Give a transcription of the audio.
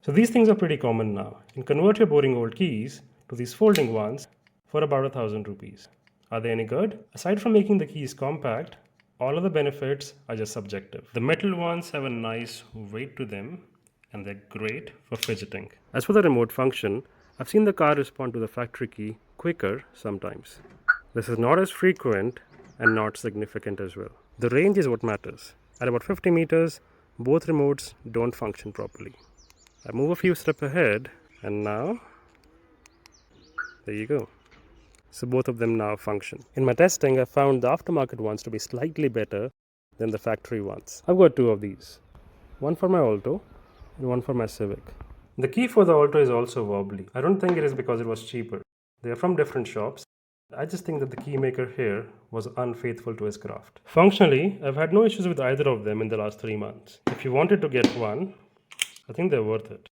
So these things are pretty common now. You can convert your boring old keys to these folding ones for about 1,000 rupees. Are they any good? Aside from making the keys compact, all of the benefits are just subjective. The metal ones have a nice weight to them and they're great for fidgeting. As for the remote function, I've seen the car respond to the factory key quicker sometimes. This is not as frequent and not significant as well. The range is what matters. At about 50 meters, both remotes don't function properly. I move a few steps ahead and now, there you go. So both of them now function. In my testing, I found the aftermarket ones to be slightly better than the factory ones. I've got two of these. One for my Alto and one for my Civic. The key for the Alto is also wobbly. I don't think it is because it was cheaper. They are from different shops. I just think that the key maker here was unfaithful to his craft. Functionally, I've had no issues with either of them in the last 3 months. If you wanted to get one, I think they're worth it.